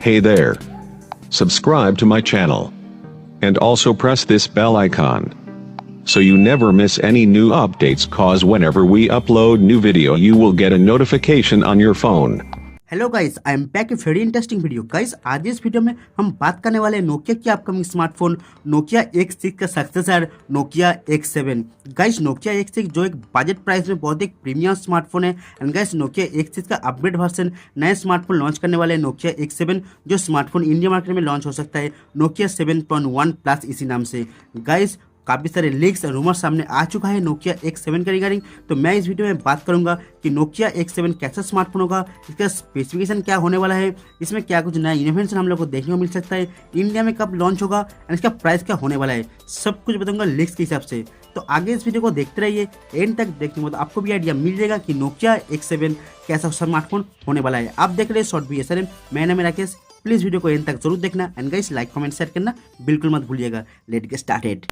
Hey there. Subscribe to my channel. And also press this bell icon. So you never miss any new updates, cause whenever we upload new video you will get a notification on your phone. Hello guys, I am back a very interesting video. Guys आज इस video में हम बात करने वाले हैं Nokia की upcoming smartphone Nokia X6 का successor Nokia X7। Guys Nokia X6 जो एक बजट प्राइस में बहुत एक प्रीमियम स्मार्टफोन है। एंड गाइस नोकिया X6 का अपग्रेड वर्जन नए स्मार्टफोन लॉन्च करने वाले नोकिया X7, जो स्मार्टफोन इंडिया मार्केट में लॉन्च हो सकता है नोकिया 7.1 प्लस इसी नाम से। गाइस काफ़ी सारे लीक्स और रूमर सामने आ चुका है नोकिया X7 के रिगार्डिंग, तो मैं इस वीडियो में बात करूंगा कि नोकिया X7 कैसा स्मार्टफोन होगा, इसका स्पेसिफिकेशन क्या होने वाला है, इसमें क्या कुछ नया इनोवेशन हम लोग को देखने को मिल सकता है, इंडिया में कब लॉन्च होगा एंड इसका प्राइस क्या होने वाला है, सब कुछ बताऊंगा लीक्स के हिसाब से। तो आगे इस वीडियो को देखते रहिए, एंड तक देखने के बाद आपको भी आइडिया मिल जाएगा कि नोकिया X7 कैसा स्मार्टफोन होने वाला है। आप देख रहे हैं शॉर्ट BSRM, मैं नाम है राकेश। प्लीज़ वीडियो को एंड तक जरूर देखना and guys like comment share करना बिल्कुल मत भूलिएगा। Let's get started.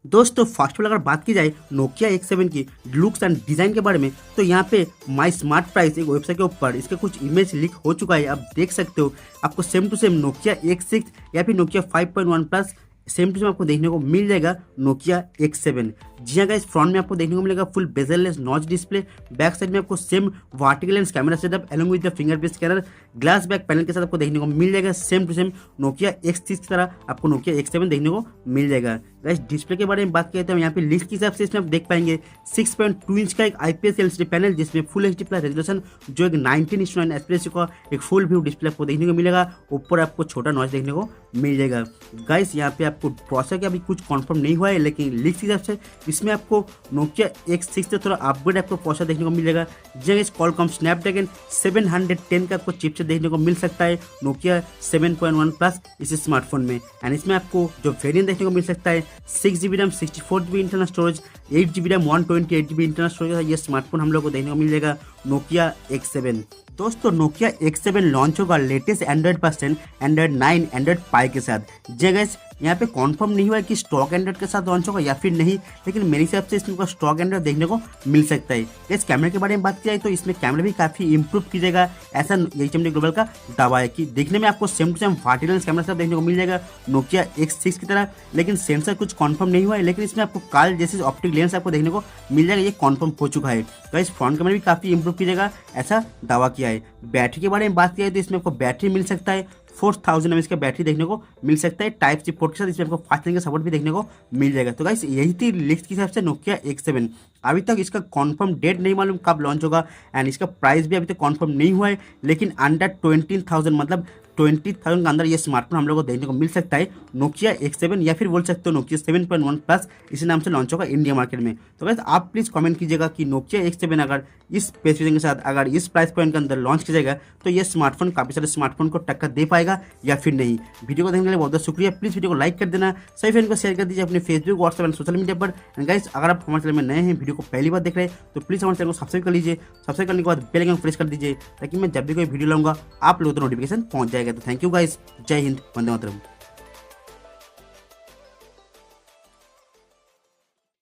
दोस्तों फर्स्ट ऑफ ऑल अगर बात की जाए नोकिया X7 की लुक्स एंड डिज़ाइन के बारे में, तो यहाँ पे माई स्मार्ट प्राइस एक वेबसाइट के ऊपर इसके कुछ इमेज लीक हो चुका है। आप देख सकते हो, आपको same to same Nokia X6 या फिर Nokia 5.1 plus same to same आपको देखने को मिल जाएगा नोकिया X7। जी हाँ गाइस, फ्रंट में आपको देखने को मिलेगा full bezel-less notch display, back side में आपको same vertical lens camera setup along with the fingerprint scanner, glass back panel के साथ आपको देखने को मिल जाएगा same to same Nokia X6 की तरह आपको नोकिया X7 देखने को मिल जाएगा। गाइस डिस्प्ले के बारे में बात करते हैं, यहाँ पे लिस्ट के हिसाब से इसमें आप देख पाएंगे 6.2 इंच का एक IPS LCD पैनल, जिसमें फुल HD प्लस रेजोल्यूशन जो एक 19:9 एफपीएस का एक फुल व्यू डिस्प्ले आपको देखने को मिलेगा। ऊपर आपको छोटा नॉच देखने को मिल जाएगा। गाइस यहाँ पे आपको प्रोसेसर का अभी कुछ कंफर्म नहीं हुआ है, लेकिन लिस्ट के हिसाब से इसमें आपको नोकिया X6 से थोड़ा अपग्रेड आपको प्रोसेसर देखने को मिल जाएगा। जैसे क्वालकॉम स्नैपड्रैगन 710 का आपको चिपसेट देखने को मिल सकता है नोकिया 7.1 प्लस इस स्मार्टफोन में। एंड इसमें आपको जो वेरिएंट देखने को मिल सकता है 6GB RAM 64GB internal storage, 8GB RAM 128GB internal storage, ये स्मार्टफोन हम लोग को देखने को मिल जाएगा नोकिया X7। दोस्तों नोकिया X7 लॉन्च होगा latest Android version Android 9 Android pie के साथ। जी गाइस यहाँ पे कंफर्म नहीं हुआ है कि स्टॉक एंड्रॉइड के साथ लॉन्च होगा या फिर नहीं, लेकिन मेरे हिसाब से इसमें स्टॉक एंड्रॉइड देखने को मिल सकता है। इस कैमरे के बारे में बात की जाए तो इसमें कैमरा भी काफ़ी इंप्रूव की जाएगा, ऐसा HMD ग्लोबल का दावा है कि देखने में आपको same to same vertical camera सब देखने को मिल जाएगा नोकिया X6 की तरह। लेकिन सेंसर कुछ कंफर्म नहीं हुआ है, लेकिन इसमें आपको काल जैसे ऑप्टिक लेंस आपको देखने को मिल जाएगा, ये कंफर्म हो चुका है। तो इस फ्रंट कैमरा भी काफ़ी इंप्रूव की जाएगा, ऐसा दावा किया है। बैटरी के बारे में बात की जाए तो इसमें आपको बैटरी मिल सकता है 4000 mAh का बैटरी देखने को मिल सकता है टाइप सी पोर्ट के साथ। इसमें आपको फास्ट चार्जिंग का सपोर्ट भी देखने को मिल जाएगा। तो गाइस यही थी लिस्ट के हिसाब से नोकिया X7। अभी तक इसका कंफर्म डेट नहीं मालूम कब लॉन्च होगा एंड इसका प्राइस भी अभी तक कंफर्म नहीं हुआ है, लेकिन अंडर 20,000 मतलब 20,000 के अंदर ये स्मार्टफोन हम लोग को देखने को मिल सकता है नोकिया X7, या फिर बोल सकते हो नोकिया 7.1 प्लस इसी नाम से लॉन्च होगा इंडिया मार्केट में। तो गाइस आप प्लीज़ कमेंट कीजिएगा कि नोकिया X7 अगर इस स्पेसिफिकेशन के साथ अगर इस प्राइस पॉइंट के अंदर लॉन्च किया जाएगा तो ये स्मार्टफोन काफ़ी सारे स्मार्टफोन को टक्कर दे पाएगा या फिर नहीं। वीडियो को देखने के लिए बहुत बहुत शुक्रिया। प्लीज़ वीडियो को लाइक कर देना, सही फ्रेंड को शेयर कर दीजिए अपने Facebook WhatsApp and social media पर। एंड गाइस अगर आप हमारे चैनल में नए हैं, वीडियो को पहली बार देख रहे हैं, तो प्लीज़ हमारे चैनल को सब्सक्राइब कर लीजिए। सब्सक्राइब करने के बाद बेल आइकन प्रेस कर दीजिए ताकि मैं जब भी कोई वीडियो लाऊंगा आप लोगों को नोटिफिकेशन पहुंच जाएगा। तो थैंक यू गाइस, जय हिंद, वंदे मातरम।